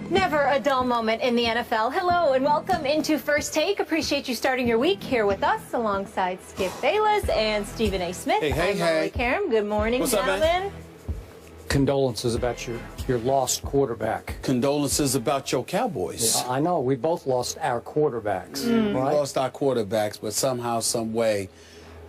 Never a dull moment in the NFL. Hello and welcome into First Take. Appreciate you starting your week here with us alongside Skip Bayless and Stephen A. Smith. I'm Molly Karam. Good morning, gentlemen. Condolences about your lost quarterback. Condolences about your Cowboys. Yeah, I know. We both lost our quarterbacks. We lost our quarterbacks, but somehow, some way,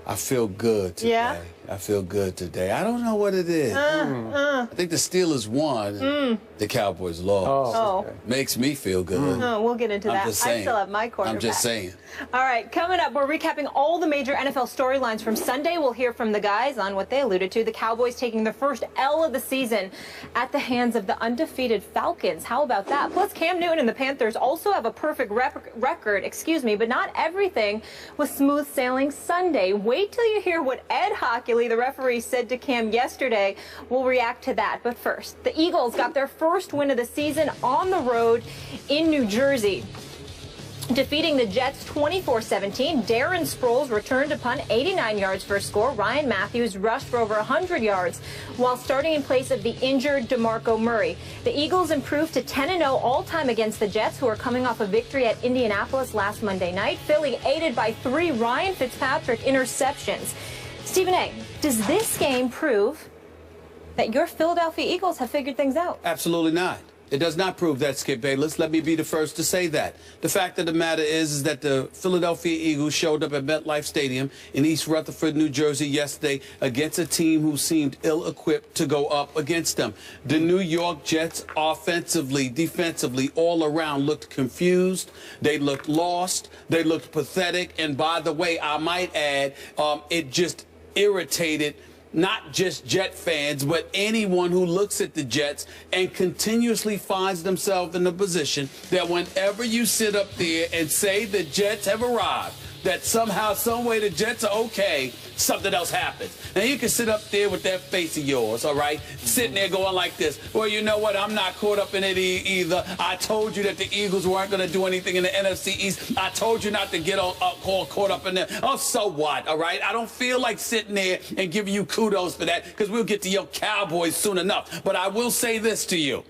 I feel good today. Yeah? I feel good today. I don't know what it is. I think the Steelers won. The Cowboys lost. Oh. Okay. Makes me feel good. Oh, we'll get into that. Just saying. I still have my quarterback. I'm just saying. All right, coming up, we're recapping all the major NFL storylines from Sunday. We'll hear from the guys on what they alluded to. The Cowboys taking their first L of the season at the hands of the undefeated Falcons. How about that? Plus, Cam Newton and the Panthers also have a perfect record, but not everything was smooth sailing Sunday. Wait till you hear what Ed Hockley, the referee, said to Cam yesterday. We'll react to that. But first, the Eagles got their first win of the season on the road in New Jersey, defeating the Jets 24-17. Darren Sproles returned to punt 89 yards for a score. Ryan Matthews rushed for over 100 yards while starting in place of the injured DeMarco Murray. The Eagles improved to 10-0 all-time against the Jets, who are coming off a victory at Indianapolis last Monday night. Philly aided by 3 Ryan Fitzpatrick interceptions. Stephen A., does this game prove that your Philadelphia Eagles have figured things out? Absolutely not. It does not prove that, Skip Bayless. Let me be the first to say that. The fact of the matter is that the Philadelphia Eagles showed up at MetLife Stadium in East Rutherford, New Jersey yesterday against a team who seemed ill-equipped to go up against them. The New York Jets offensively, defensively, all around looked confused. They looked lost. They looked pathetic. And by the way, I might add, it just irritated not just Jet fans, but anyone who looks at the Jets and continuously finds themselves in a position that whenever you sit up there and say the Jets have arrived, that somehow, some way the Jets are okay, something else happens. Now, you can sit up there with that face of yours, all right, sitting there going like this. Well, you know what? I'm not caught up in it either. I told you that the Eagles weren't going to do anything in the NFC East. I told you not to get caught up in there. Oh, so what, all right? I don't feel like sitting there and giving you kudos for that because we'll get to your Cowboys soon enough. But I will say this to you.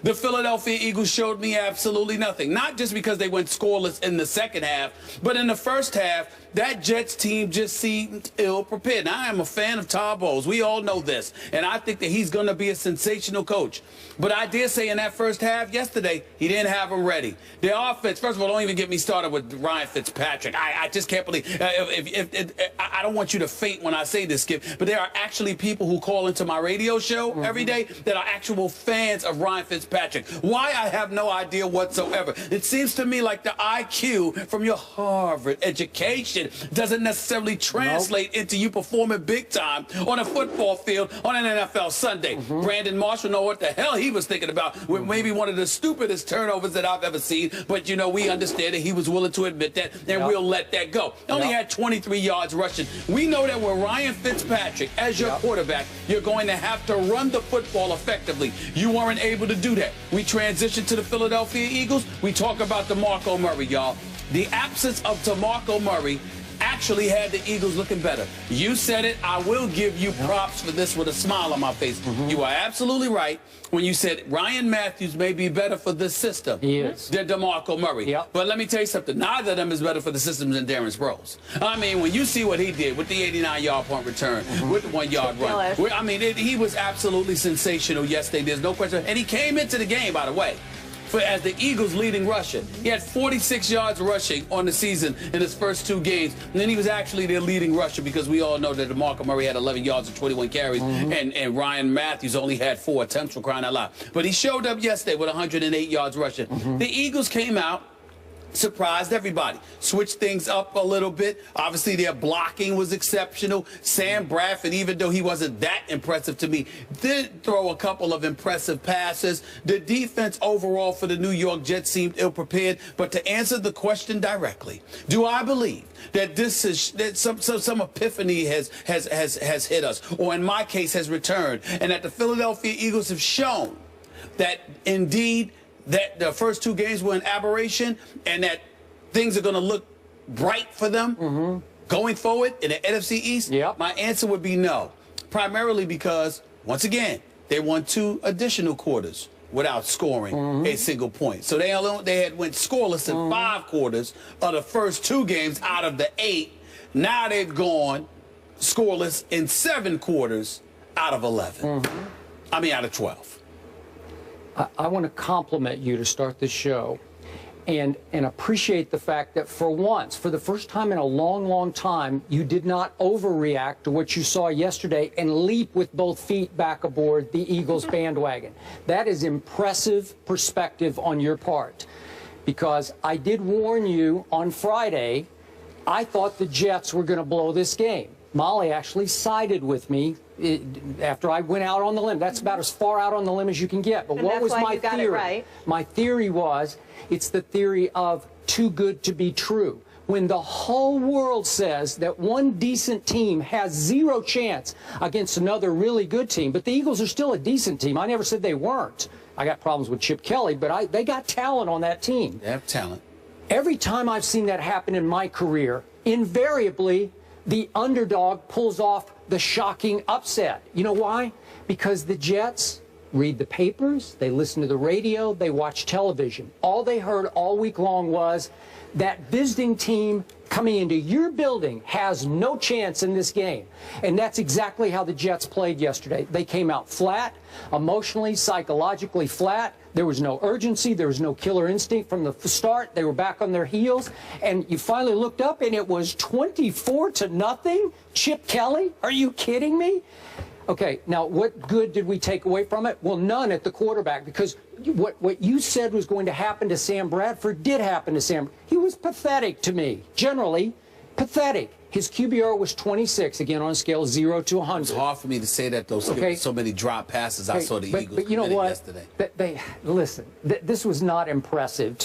The Philadelphia Eagles showed me absolutely nothing. Not just because they went scoreless in the second half, but in the first half, that Jets team just seemed ill-prepared. Now, I am a fan of Todd Bowles. We all know this. And I think that he's going to be a sensational coach. But I did say in that first half yesterday, he didn't have them ready. Their offense, first of all, don't even get me started with Ryan Fitzpatrick. I just can't believe. I don't want you to faint when I say this, Skip, but there are actually people who call into my radio show every day that are actual fans of Ryan Fitzpatrick. Why, I have no idea whatsoever. It seems to me like the IQ from your Harvard education doesn't necessarily translate into you performing big time on a football field on an NFL Sunday. Brandon Marshall know what the hell he was thinking about with maybe one of the stupidest turnovers that I've ever seen. But, you know, we understand that he was willing to admit that, and we'll let that go. Only had 23 yards rushing. We know that with Ryan Fitzpatrick as your quarterback, you're going to have to run the football effectively. You weren't able to do that. We transitioned to the Philadelphia Eagles. We talk about DeMarco Murray, y'all. The absence of DeMarco Murray actually had the Eagles looking better. You said it. I will give you props for this with a smile on my face. You are absolutely right when you said Ryan Matthews may be better for this system than DeMarco Murray. But let me tell you something. Neither of them is better for the system than Darren Sproles. I mean, when you see what he did with the 89-yard punt return, with the 1-yard run, I mean, he was absolutely sensational yesterday. There's no question. And he came into the game, by the way, as the Eagles' leading rusher. He had 46 yards rushing on the season in his first 2 games. And then he was actually their leading rusher because we all know that DeMarco Murray had 11 yards and 21 carries, and Ryan Matthews only had 4 attempts, for crying out loud. But he showed up yesterday with 108 yards rushing. The Eagles came out, surprised everybody, switched things up a little bit. Obviously, their blocking was exceptional. Sam Bradford, even though he wasn't that impressive to me, did throw a couple of impressive passes. The defense overall for the New York Jets seemed ill-prepared. But to answer the question directly, do I believe that this is that some epiphany has hit us, or in my case has returned, and that the Philadelphia Eagles have shown that indeed that the first 2 games were an aberration and that things are going to look bright for them going forward in the NFC East? My answer would be no, primarily because, once again, they won 2 additional quarters without scoring a single point. So they had went scoreless in 5 quarters of the first 2 games out of the 8. Now they've gone scoreless in 7 quarters out of 11. I mean, out of 12. I want to compliment you to start this show and appreciate the fact that for once, for the first time in a long, long time, you did not overreact to what you saw yesterday and leap with both feet back aboard the Eagles bandwagon. That is impressive perspective on your part, because I did warn you on Friday, I thought the Jets were going to blow this game. Molly actually sided with me after I went out on the limb. That's about as far out on the limb as you can get. But what was my theory? Right. My theory was, it's the theory of too good to be true. When the whole world says that one decent team has 0 chance against another really good team, but the Eagles are still a decent team. I never said they weren't. I got problems with Chip Kelly, but they got talent on that team. They have talent. Every time I've seen that happen in my career, invariably, the underdog pulls off the shocking upset. You know why? Because the Jets read the papers, they listen to the radio, they watch television. All they heard all week long was that visiting team coming into your building has no chance in this game. And that's exactly how the Jets played yesterday. They came out flat, emotionally, psychologically flat. There was no urgency. There was no killer instinct from the start. They were back on their heels. And you finally looked up, and it was 24-0. Chip Kelly? Are you kidding me? Okay, now what good did we take away from it? Well, none at the quarterback, because what you said was going to happen to Sam Bradford did happen to Sam. He was pathetic to me, generally pathetic. His QBR was 26, again, on a scale of 0 to 100. It's hard for me to say that, though. So many drop passes I saw the Eagles but you know what? Yesterday. Listen, this was not impressive.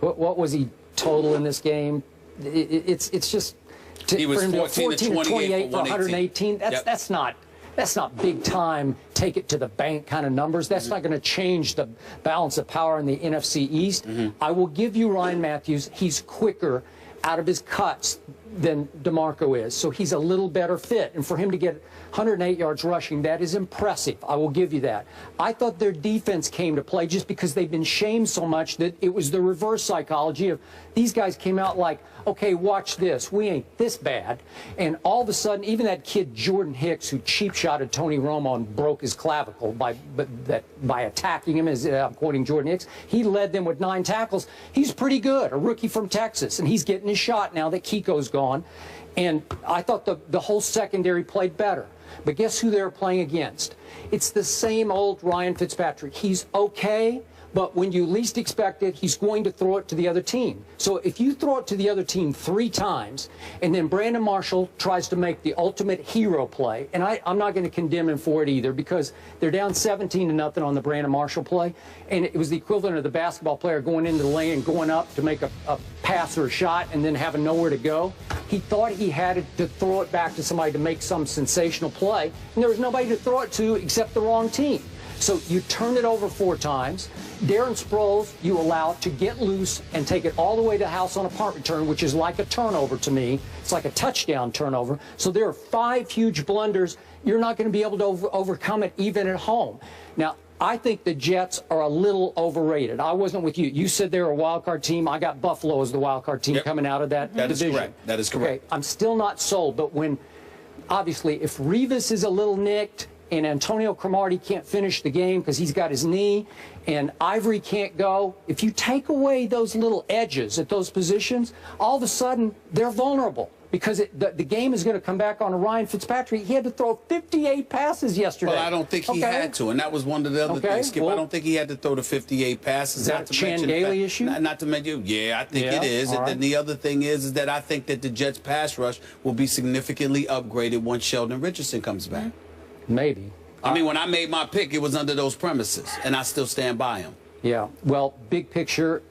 What was he total in this game? It's just he was 14 to 28 for 118. That's not big time, take it to the bank kind of numbers. That's not going to change the balance of power in the NFC East. I will give you Ryan Matthews. He's quicker out of his cuts than DeMarco is. So he's a little better fit. And for him to get 108 yards rushing, that is impressive. I will give you that. I thought their defense came to play just because they've been shamed so much that it was the reverse psychology of these guys came out like, okay, watch this. We ain't this bad. And all of a sudden, even that kid Jordan Hicks, who cheap-shotted Tony Romo and broke his clavicle by attacking him, as I'm quoting Jordan Hicks, he led them with 9 tackles. He's pretty good, a rookie from Texas, and he's getting his shot now that Kiko's gone. And I thought the whole secondary played better. But guess who they were playing against? It's the same old Ryan Fitzpatrick. He's okay, but when you least expect it, he's going to throw it to the other team. So if you throw it to the other team 3 times, and then Brandon Marshall tries to make the ultimate hero play, and I'm not going to condemn him for it either, because they're down 17-0 on the Brandon Marshall play, and it was the equivalent of the basketball player going into the lane and going up to make a pass or a shot and then having nowhere to go. He thought he had to throw it back to somebody to make some sensational play, and there was nobody to throw it to except the wrong team. So you turn it over 4 times. Darren Sproles, you allow to get loose and take it all the way to the house on a punt return, which is like a turnover to me. It's like a touchdown turnover. So there are 5 huge blunders. You're not going to be able to overcome it even at home. Now, I think the Jets are a little overrated. I wasn't with you. You said they were a wild card team. I got Buffalo as the wild card team coming out of that division. Correct. That is correct. Okay, I'm still not sold, but when, obviously, if Revis is a little nicked, and Antonio Cromartie can't finish the game because he's got his knee, and Ivory can't go, if you take away those little edges at those positions, all of a sudden they're vulnerable because the game is going to come back on Ryan Fitzpatrick. He had to throw 58 passes yesterday. Well, I don't think he had to, and that was one of the other things, Skip. Well, I don't think he had to throw the 58 passes. Is that a Chan Gailey issue? Not to mention, I think it is. And then the other thing is that I think that the Jets' pass rush will be significantly upgraded once Sheldon Richardson comes back. Maybe. I mean, when I made my pick, it was under those premises, and I still stand by him. Yeah. Well, big picture,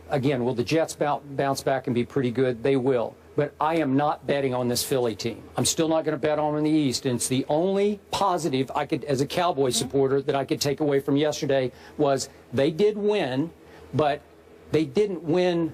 again, will the Jets bounce back and be pretty good? They will. But I am not betting on this Philly team. I'm still not going to bet on them in the East. And it's the only positive I could, as a Cowboy supporter, that I could take away from yesterday was they did win, but they didn't win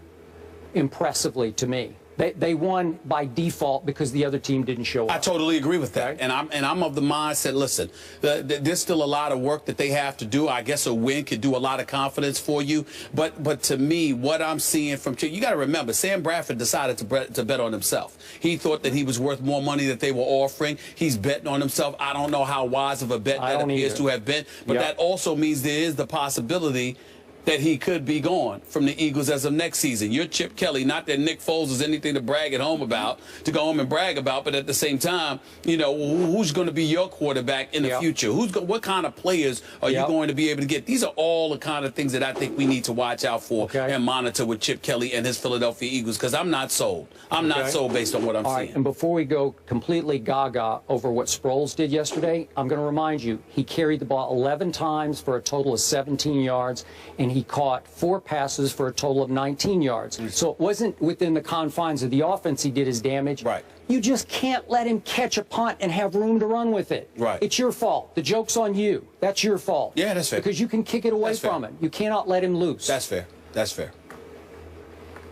impressively to me. They won by default because the other team didn't show up. I totally agree with that. And I'm of the mindset, listen, there's still a lot of work that they have to do. I guess a win could do a lot of confidence for you. But to me, what I'm seeing from you got to remember, Sam Bradford decided to bet on himself. He thought that he was worth more money that they were offering. He's betting on himself. I don't know how wise of a bet that appears to have been. But that also means there is the possibility that he could be gone from the Eagles as of next season. You're Chip Kelly, not that Nick Foles is anything to brag at home about, to go home and brag about, but at the same time, you know, who's going to be your quarterback in the future? What kind of players are you going to be able to get? These are all the kind of things that I think we need to watch out for and monitor with Chip Kelly and his Philadelphia Eagles, because I'm not sold. I'm not sold based on what I'm seeing. Right, and before we go completely gaga over what Sproles did yesterday, I'm going to remind you, he carried the ball 11 times for a total of 17 yards, and he caught 4 passes for a total of 19 yards. So it wasn't within the confines of the offense he did his damage. Right. You just can't let him catch a punt and have room to run with it. Right. It's your fault. The joke's on you. That's your fault. Yeah, that's fair. Because you can kick it away from him. You cannot let him loose. That's fair. That's fair.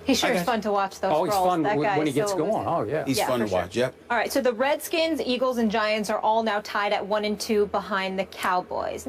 He sure is fun to watch, though. Oh, he's fun when he gets so going. Oh, yeah. He's fun to watch, yep. All right, so the Redskins, Eagles, and Giants are all now tied at 1-2 behind the Cowboys.